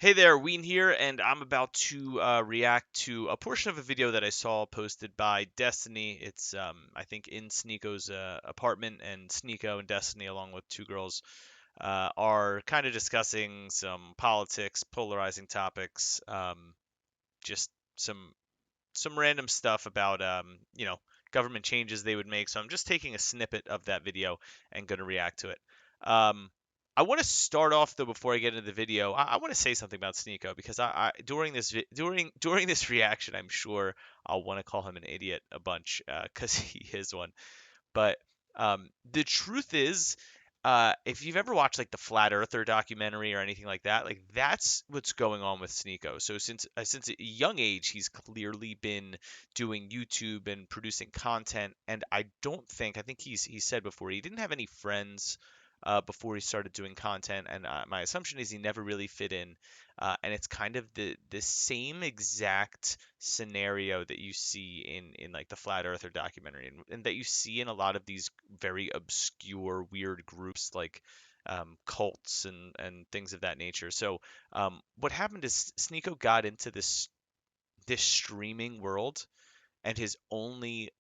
Hey there, Ween here, and I'm about to react to a portion of a video that I saw posted by Destiny. It's, I think, in SNEAKO's apartment, and SNEAKO and Destiny, along with two girls, are kind of discussing some politics, polarizing topics, just some some random stuff about, government changes they would make. So I'm just taking a snippet of that video and going to react to it. Um, I want to start off though before I get into the video. I want to say something about Sneeko because during this during this reaction, I'm sure I'll want to call him an idiot a bunch because he is one. But the truth is, if you've ever watched like the Flat Earther documentary or anything like that, like that's what's going on with Sneeko. So since a young age, he's clearly been doing YouTube and producing content. And I think he said before he didn't have any friends before he started doing content. And my assumption is he never really fit in. And it's kind of the same exact scenario that you see in like the Flat Earther documentary, and that you see in a lot of these very obscure, weird groups like cults and things of that nature. So what happened is Sneeko got into this streaming world, and the only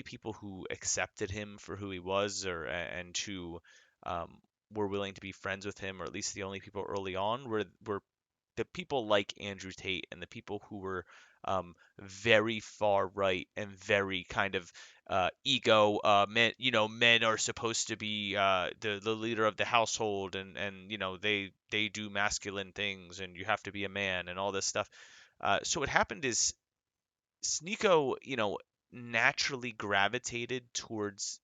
people who accepted him for who he was, and who were willing to be friends with him, or at least the only people early on, were the people like Andrew Tate and the people who were very far right and very kind of ego. Men are supposed to be the leader of the household, and they do masculine things, and you have to be a man and all this stuff. So what happened is Sneeko, naturally gravitated towards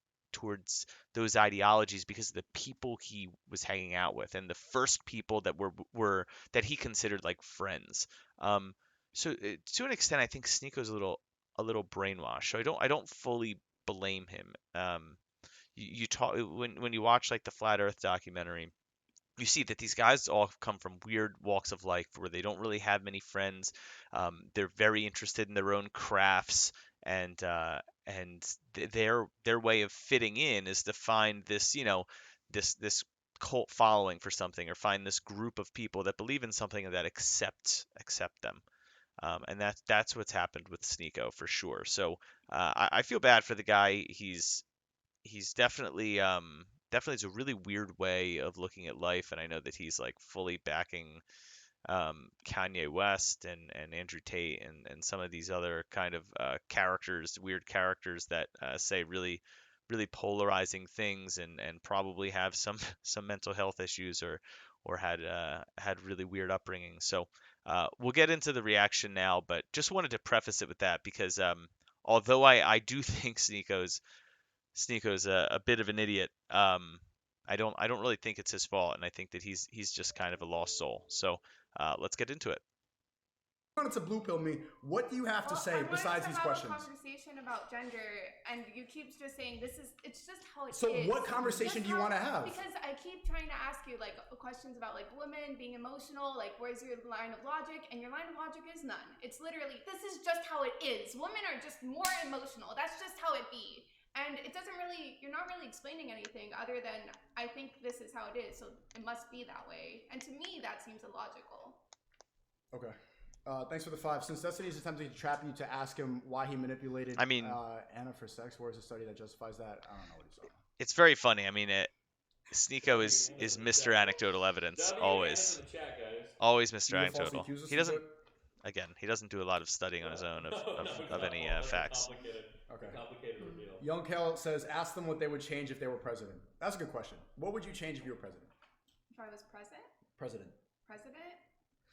those ideologies because of the people he was hanging out with, and the first people that were that he considered like friends. Um, so to an extent, I think Sneeko's a little brainwashed. So I don't fully blame him. You talk when you watch like the Flat Earth documentary, you see that these guys all come from weird walks of life where they don't really have many friends. They're very interested in their own crafts, and their way of fitting in is to find this cult following for something, or find this group of people that believe in something and that accept them. And that's what's happened with Sneeko for sure. So I feel bad for the guy. He's definitely it's a really weird way of looking at life, and I know that he's like fully backing Kanye West and Andrew Tate and some of these other kind of weird characters that say really polarizing things, and probably have some some mental health issues, or had really weird upbringing. So we'll get into the reaction now, but just wanted to preface it with that because although I do think Sneako's a bit of an idiot. I don't really think it's his fault, and I think that he's just kind of a lost soul. So let's get into it. Wanted to blue pill me. What do you have to Well, say I wanted besides to these have a questions? conversation about gender, and you keep just saying it's just how it So, is. what conversation Just do you want how, to have? because I keep trying to ask you like questions about like women being emotional, like where's your line of logic? And your line of logic is none. It's literally, this is just how it is. Women are just more emotional. That's just how it be. And it doesn't really, you're not really explaining anything other than, I think this is how it is, so it must be that way. And to me, that seems illogical. Okay. Thanks for the five. Since Destiny is attempting to trap you to ask him why he manipulated I mean, Anna for sex, where is the study that justifies that? I don't know what he's talking it's very funny. I mean, Sneeko Dummy is in the Mr. chat. Anecdotal Evidence, Dummy and M in always, the chat, guys. always Mr. about. You falsely Anecdotal. accuse us He of doesn't, it? again, he doesn't do a lot of studying on his own of No, of, no, of not at any all. That's facts. Okay. a complicated Hmm. reveal. Young Kel says, ask them what they would change if they were president. That's a good question. What would you change if you were president? If I was present, President. president,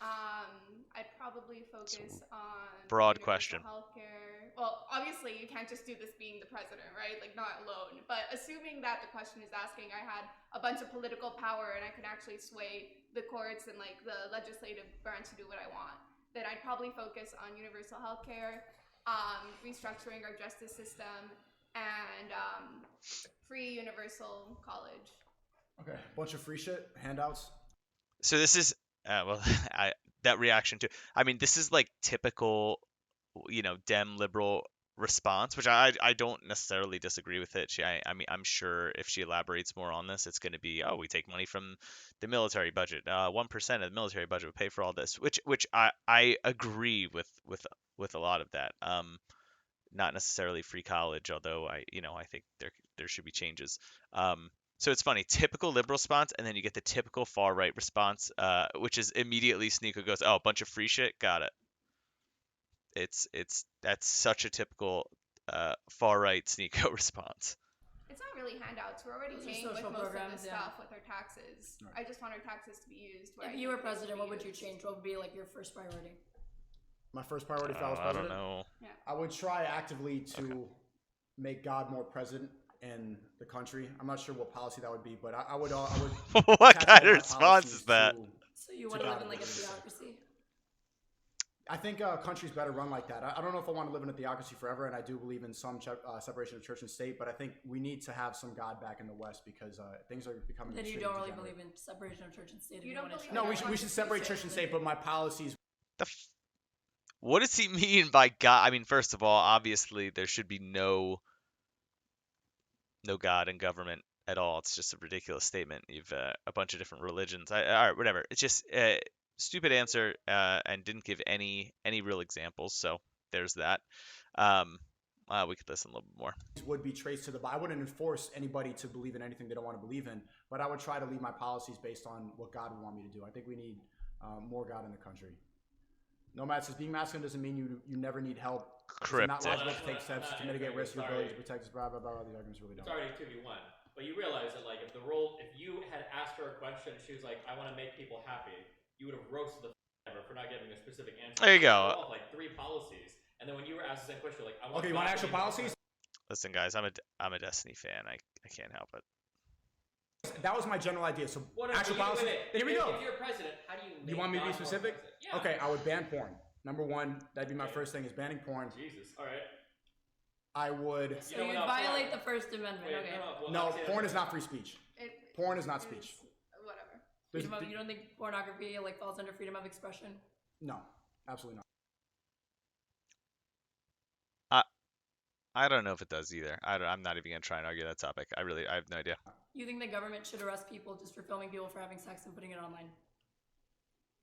I'd probably focus on Broad universal question. healthcare. Well, obviously, you can't just do this being the president, right? Like, not alone. But assuming that the question is asking I had a bunch of political power and I could actually sway the courts and like the legislative branch to do what I want, then I'd probably focus on universal healthcare, restructuring our justice system, and free universal college. Okay. Bunch of free shit, handouts. So this is well, that reaction to. I mean, this is like typical, Dem liberal response, which I don't necessarily disagree with it. I mean, I'm sure if she elaborates more on this, it's going to be, oh, we take money from the military budget. 1% of the military budget would pay for all this, which I agree with a lot of that. Not necessarily free college, although I think there should be changes. So it's funny, typical liberal response, and then you get the typical far right response, which is immediately SNEAKO goes, oh, a bunch of free shit, got it. That's such a typical far right SNEAKO response. It's not really handouts. We're already Those are paying with social most of programs, this yeah. stuff with our taxes. Right. I just want our taxes to be used. Where If I you were think they should president, be what would you used. change? What would be like your first priority? My first priority if I was I president, don't know. I would try actively to make God more present in the country. I'm not sure what policy that would be, but I would What attach kind all of my response policies is that? So you want to God live in like a and everything. theocracy? I think countries better run like that. I don't know if I want to live in a theocracy forever, and I do believe in some separation of church and state, but I think we need to have some God back in the West because things are becoming. Then you extremely don't really degenerate. believe in separation of church and state. If You you don't want to believe try No, in that. we should separate church and state, but my policies. What does he mean by God? I mean, first of all, obviously there should be no God in government at all. It's just a ridiculous statement. You've a bunch of different religions. All right, whatever. It's just stupid answer and didn't give any real examples. So there's that. We could listen a little bit more. Would be traced to the Bible. I wouldn't enforce anybody to believe in anything they don't want to believe in, but I would try to lead my policies based on what God would want me to do. I think we need more God in the country. Nomad says being masculine doesn't mean you never need help. It's not Cryptic. logical to take steps to mitigate risk, your ability to protect us, blah, blah, blah. These arguments really It's don't. already 2v1. But you realize that, like, if you had asked her a question, she was like, I want to make people happy, you would have roasted the f out of her for not giving a specific answer. There you So go. you all have, like, 3 policies. And then when you were asked the same question, you're like, I want Okay, you want God to actual be more policies? Listen, guys, I'm a Destiny fan. I can't help it. That was my general idea. So What actual wait, policies. wait, wait. Here we go. If you're president, how do you make You want me to be God more specific? present? Yeah. Okay, I would ban porn. Number one, that'd be my Okay. first thing is banning porn. Jesus. All right. I would. So know you what, violate porn- the First Amendment. Wait, Okay. well, No, let's say porn that- is not free speech. It Porn is not speech. Whatever. There's- You don't think pornography like falls under freedom of expression? No, absolutely not. I don't know if it does either. I'm not even gonna try and argue that topic. I have no idea. You think the government should arrest people just for filming people for having sex and putting it online?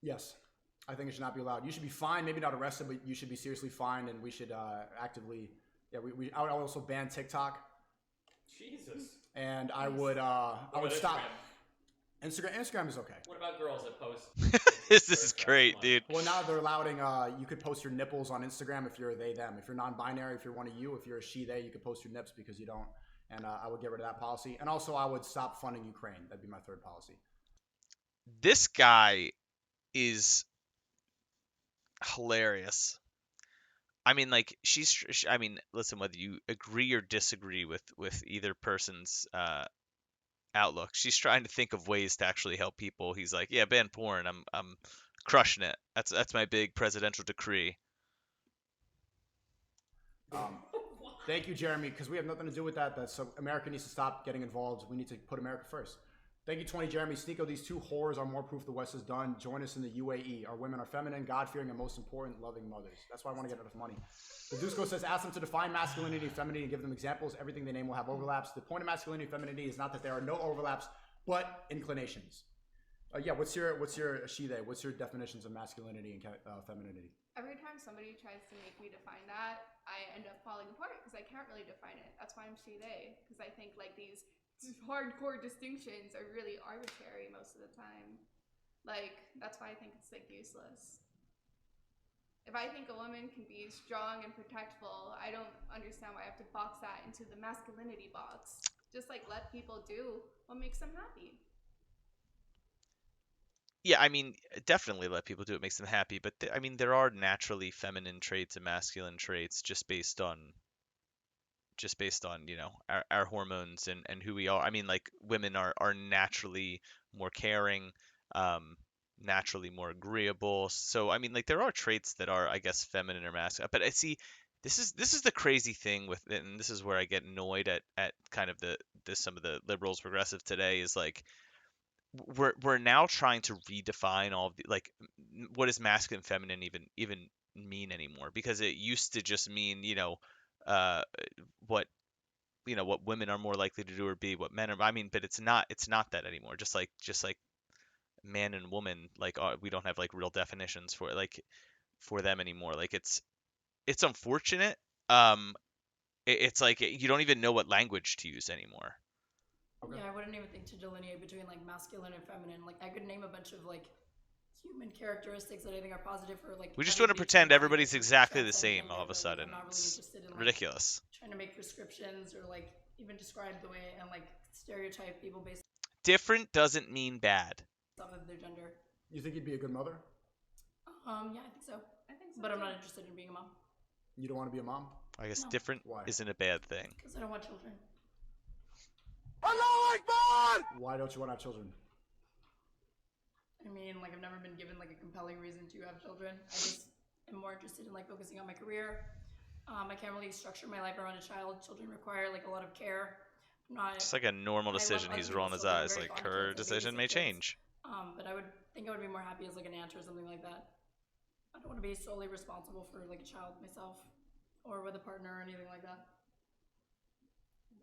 Yes, I think it should not be allowed. You should be fined, maybe not arrested, but you should be seriously fined, and we should actively. Yeah, I would also ban TikTok, Jesus. and I would stop. Instagram? Instagram is okay. What about girls that post? This is great, dude. Well, now they're allowing. You could post your nipples on Instagram if you're a they them. If you're non-binary, if you're one of you, if you're a she they, you could post your nips because you don't. And I would get rid of that policy. And also, I would stop funding Ukraine. That'd be my third policy. This guy is hilarious. I mean, like I mean, listen, whether you agree or disagree with either person's outlook, she's trying to think of ways to actually help people. He's like, yeah, ban porn. I'm crushing it. That's my big presidential decree. Thank you, Jeremy, because we have nothing to do with that. So America needs to stop getting involved. We need to put America first. Thank you, 20 Jeremy. SNEAKO, these two whores are more proof the West is done. Join us in the UAE. Our women are feminine, God-fearing, and most important, loving mothers. That's why I want to get enough money. The Dusko says, ask them to define masculinity and femininity and give them examples. Everything they name will have overlaps. The point of masculinity and femininity is not that there are no overlaps, but inclinations. Yeah, what's your she they? What's your definitions of masculinity and femininity? Every time somebody tries to make me define that, I end up falling apart because I can't really define it. That's why I'm she they, because I think like these hardcore distinctions are really arbitrary most of the time. Like that's why I think it's like useless. If I think a woman can be strong and protectful, I don't understand why I have to box that into the masculinity box. Just like let people do what makes them happy. Yeah, I mean, definitely let people do what makes them happy, but I mean, there are naturally feminine traits and masculine traits just based on our hormones and who we are. I mean, like women are naturally more caring, naturally more agreeable. So I mean, like there are traits that are, I guess, feminine or masculine. But I see this is the crazy thing with it, and this is where I get annoyed at kind of some of the liberals progressive today is like we're now trying to redefine all of the like what does masculine feminine even mean anymore, because it used to just mean uh, what what women are more likely to do or be, what men are. I mean, but it's not that anymore. Just like man and woman, like we don't have like real definitions for for them anymore. Like it's unfortunate. Um, it's like you don't even know what language to use anymore. Okay. Yeah, I wouldn't even think to delineate between like masculine and feminine. Like I could name a bunch of like human characteristics that I think are positive for like. We just want to everybody pretend embody everybody's different exactly the strengths and same all of a abilities. sudden. I'm not really It's interested in like ridiculous. trying to make prescriptions or like even describe the way and like stereotype people based Different doesn't mean bad. off of their gender. You think you'd be a good mother? Yeah, I think so. I think so. But I'm too. not interested in being a mom You don't want to be a mom? I guess No. different Why? isn't a bad thing. because I don't want children. Why don't you want to have children? I mean, like I've never been given like a compelling reason to have children. I just am more interested in like focusing on my career. I can't really structure my life around a child. Children require like a lot of care. I'm not. It's like a normal I love decision. other He's people rolling his still, I'm eyes. very Like fond of her kids, I decision babysit may kids. change. But I would think I would be more happy as like an aunt or something like that. I don't want to be solely responsible for like a child myself, or with a partner or anything like that.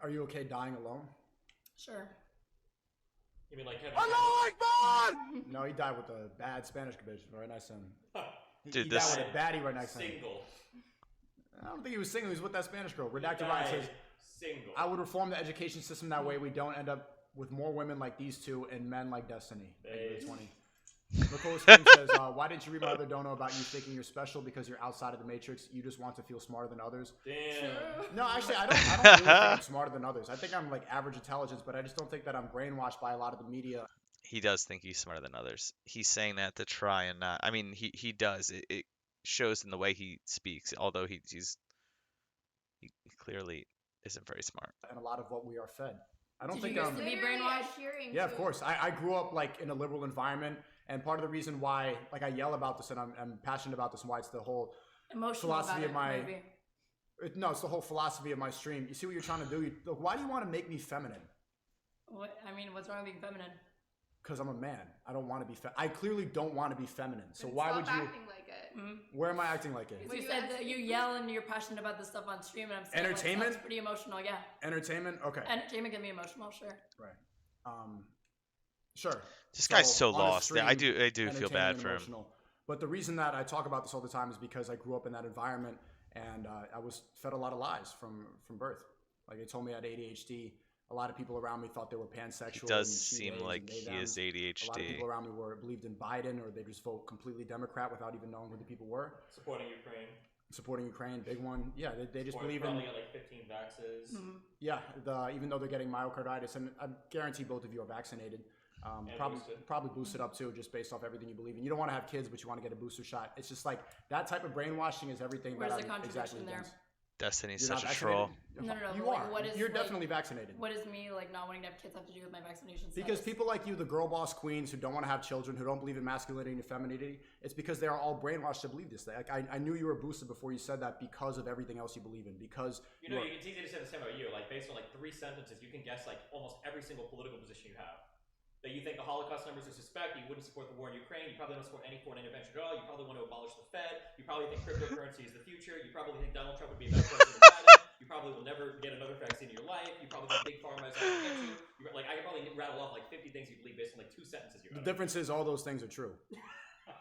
Are you okay dying alone? Sure. You mean like Kevin? No, he died with a bad Spanish condition right next to him. Dude, he this- died with a baddie right next to him. Single. I don't think he was single. He was with that Spanish girl. He Redacted Ryan died says, single. I would reform the education system that way we don't end up with more women like these two and men like Destiny. Hey. 20. Nicole Screen says, why didn't you read my other dono about you thinking you're special because you're outside of the matrix? You just want to feel smarter than others. Damn. No, actually, I don't really think I'm smarter than others. I think I'm like average intelligence, but I just don't think that I'm brainwashed by a lot of the media. He does think he's smarter than others. He's saying that to try and not. I mean, he does. It shows in the way he speaks. Although he clearly isn't very smart. And a lot of what we are fed. I don't Did think you I'm. used to be Literally brainwashed? adhering Yeah, of to- course. I grew up like in a liberal environment, and part of the reason why, like, I yell about this and I'm passionate about this, and why it's the whole Emotional philosophy about of my. it, maybe. No, it's the whole philosophy of my stream. You see what you're trying to do? Look, why do you want to make me feminine? What I mean, what's wrong with being feminine? Because I'm a man. I don't want to be. I clearly don't want to be feminine. So Then why stop would you? acting like it? Where am I acting like it? Because When you you said ask- that you yell and you're passionate about this stuff on stream, and I'm saying Entertainment? Well, it sounds pretty emotional. Yeah, Entertainment? Okay. entertainment can be emotional, sure. Right. Sure. This guy's so on a lost. I stream, do feel entertaining bad and for him. emotional. But the reason that I talk about this all the time is because I grew up in that environment, and I was fed a lot of lies from birth. Like they told me I had ADHD. A lot of people around me thought they were pansexual. He does and she, seem theys, like and they, he is thems. A lot of ADHD. people around me believed in Biden, or they just vote completely Democrat without even knowing who the people were. Supporting Ukraine. Supporting Ukraine, big one. Yeah, they just believe in. Probably got like 15 vaxes. Yeah, even though they're getting myocarditis, and I guarantee both of you are vaccinated. Probably boosted up too, just based off everything you believe in. You don't want to have kids, but you want to get a booster shot. It's just like that type of brainwashing is everything Where's that the I'm contradiction exactly there? against. Destiny's You're such not a troll. vaccinated? No, You but, like, are. what is, You're like- definitely vaccinated. What does me like not wanting to have kids have to do with my vaccination status? Because people like you, the girl boss queens who don't want to have children, who don't believe in masculinity and femininity, it's because they are all brainwashed to believe this. Like I knew you were boosted before you said that because of everything else you believe in. Because You know, it's easy to say the same about you. Like, based on like 3 sentences, you can guess like almost every single political position you have. That you think the Holocaust numbers are suspect, you wouldn't support the war in Ukraine, you probably don't support any foreign intervention at all, you probably want to abolish the Fed, you probably think cryptocurrency is the future, you probably think Donald Trump would be a better president than Biden, you probably will never get another vaccine in your life, you probably think big pharma is out to get you. Like, I could probably rattle off like 50 things you believe based on like 2 sentences you the have. difference is all those things are true.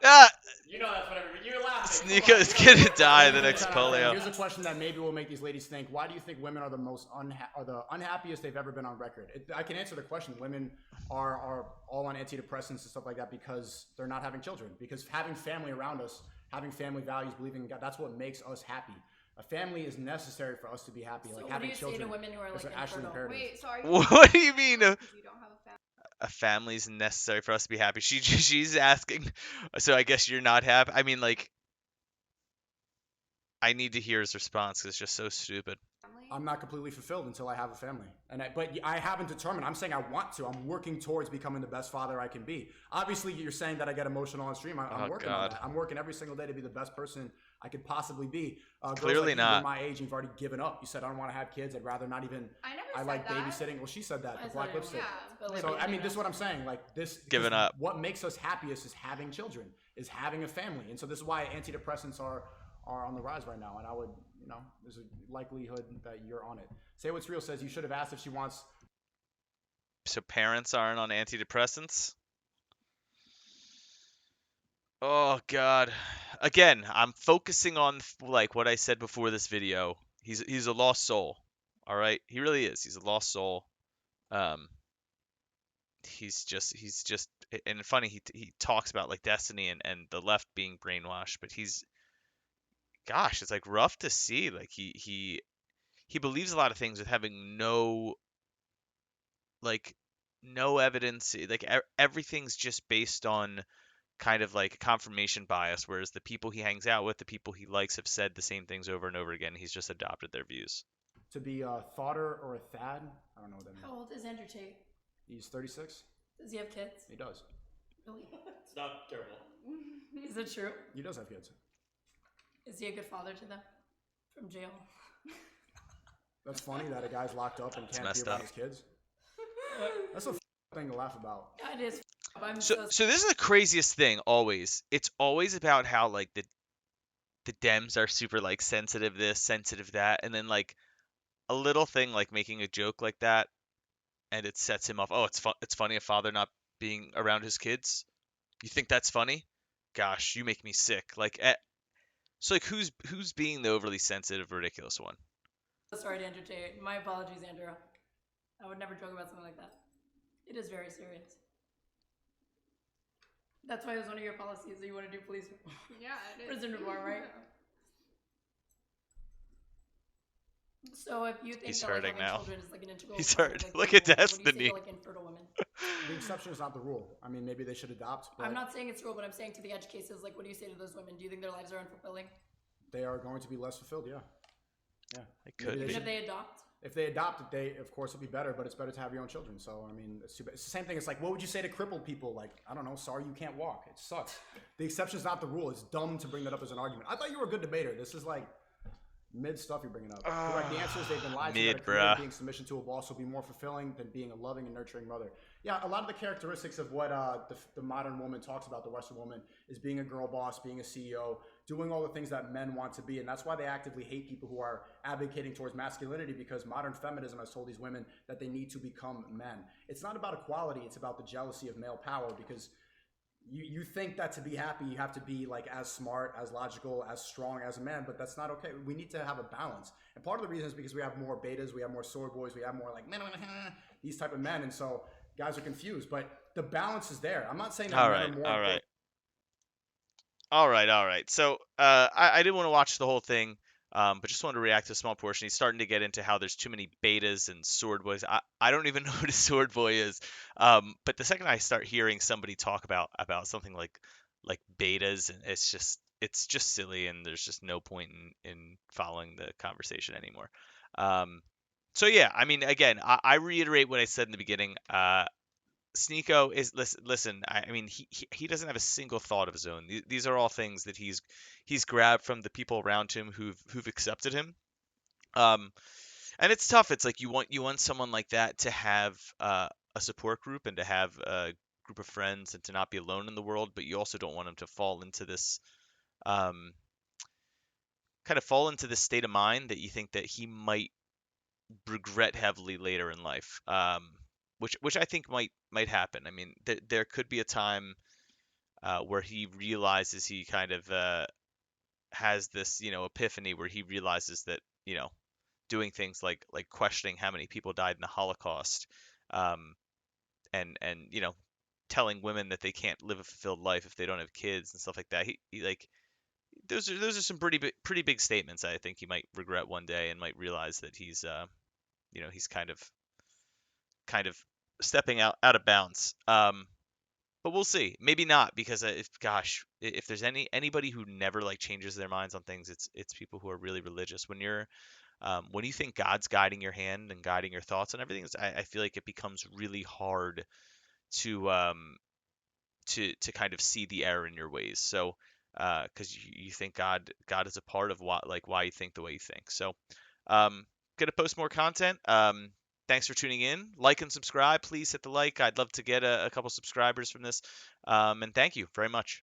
Ah! You know that's what you're laughing. SNEAKO's gonna die the next Here's polio. a question that maybe will make these ladies think. Why do you think women are the unhappiest they've ever been on record? I can answer the question. Women are all on antidepressants and stuff like that because they're not having children. Because having family around us, having family values, believing in God, that's what makes us happy. A family is necessary for us to be happy. So like what having do you children say to women who are is like actually infertile? imperative. Wait, so are you? What do you mean Because you don't have a family. a family's necessary for us to be happy? She's asking. So I guess you're not happy. I mean, like, I need to hear his response 'cause it's just so stupid. I'm not completely fulfilled until I have a family. But I haven't determined. I'm saying I want to. I'm working towards becoming the best father I can be. Obviously, you're saying that I get emotional on stream. I'm Oh, working on God. that. I'm working every single day to be the best person I could possibly be. Girls Clearly like not. You, my age, you've already given up. You said I don't want to have kids. I'd rather not even. I never I said like that. babysitting. Well, she said that. I The said black it, lipstick. Yeah. But, like, So I mean, you this is know. what I'm saying. Like this. Giving because up. What makes us happiest is having children. Is having a family. And so this is why antidepressants are are on the rise right now, and I would, there's a likelihood that you're on it. Say What's Real says you should have asked if she wants. So parents aren't on antidepressants? Oh God. Again, I'm focusing on like what I said before this video. He's a lost soul. All right? He really is. He's a lost soul. Um he's just and funny he talks about like destiny and the left being brainwashed, but gosh, it's like rough to see. Like he believes a lot of things with having like no evidence. Like everything's just based on kind of like confirmation bias, whereas the people he hangs out with, the people he likes, have said the same things over and over again. He's just adopted their views. To be a thoughter or a thad. I don't know what that means. How old is Andrew Tate? He's 36. Does he have kids? He does. Really? It's not terrible. Is it true? He does have kids. Is he a good father to them? From jail? That's funny that a guy's locked up and can't be messed around up. his kids. That's a thing to laugh about. Yeah, it is. I'm So this is the craziest thing always. It's always about how like the Dems are super like sensitive this, sensitive that, and then like a little thing like making a joke like that, and it sets him off. Oh, it's funny a father not being around his kids. You think that's funny? Gosh, you make me sick. Like, so like who's being the overly sensitive, ridiculous one? sorry to Andrew Tate. My apologies, Andrew. I would never joke about something like that. It is very serious. That's why it was one of your policies that you want to do police Yeah, it is. prison reform, right? So if you think He's that like, hurting having now. children is like an integral He's part of, hurt. like, Look being at a woman, what do you say Destiny. to, like infertile women? The exception is not the rule. I mean, maybe they should adopt, but I'm not saying it's rule, but I'm saying to the edge cases, like what do you say to those women? Do you think their lives are unfulfilling? they are going to be less fulfilled. Yeah. It Maybe could they Even be. should- if they adopt? If they adopt it, they of course will be better, but it's better to have your own children. So I mean, it's too bad. It's the same thing. It's like, what would you say to crippled people? Like, I don't know. Sorry, you can't walk. It sucks. The exception is not the rule. It's dumb to bring that up as an argument. I thought you were a good debater. This is like mid stuff you're bringing up. Correct. The answer is they've been lied to. Mid, That a career bruh. being submission to a boss will be more fulfilling than being a loving and nurturing mother. Yeah, a lot of the characteristics of what the modern woman talks about, the Western woman, is being a girl boss, being a CEO, doing all the things that men want to be. And that's why they actively hate people who are advocating towards masculinity, because modern feminism has told these women that they need to become men. It's not about equality. It's about the jealousy of male power, because you think that to be happy, you have to be like as smart, as logical, as strong as a man, but that's not okay. We need to have a balance. And part of the reason is because we have more betas, we have more sword boys, we have more like these type of men. And so guys are confused, but the balance is there. I'm not saying that All men right, are more all right. important. All right. So I didn't want to watch the whole thing, but just wanted to react to a small portion. He's starting to get into how there's too many betas and sword boys. I don't even know what a sword boy is. But the second I start hearing somebody talk about something like betas, and it's just silly, and there's just no point in following the conversation anymore. So yeah, I mean, again, I reiterate what I said in the beginning. SNEAKO is listen. I mean, he doesn't have a single thought of his own. These are all things that he's grabbed from the people around him who've accepted him. Um, and it's tough. It's like you want someone like that to have a support group and to have a group of friends and to not be alone in the world. But you also don't want him to fall into this um, state of mind that you think that he might regret heavily later in life. Which I think might happen. I mean, there could be a time where he realizes he kind of has this, epiphany where he realizes that, doing things like questioning how many people died in the Holocaust, um, and telling women that they can't live a fulfilled life if they don't have kids and stuff like that. He like those are some pretty big statements I think he might regret one day and might realize that he's kind of stepping out of bounds. But we'll see. Maybe not, because if there's anybody who never like changes their minds on things, it's people who are really religious. When you think God's guiding your hand and guiding your thoughts and everything, I feel like it becomes really hard to to kind of see the error in your ways. So because you think God is a part of why you think the way you think. So gonna post more content. Thanks for tuning in. Like and subscribe. Please hit the like. I'd love to get a couple subscribers from this. And thank you very much.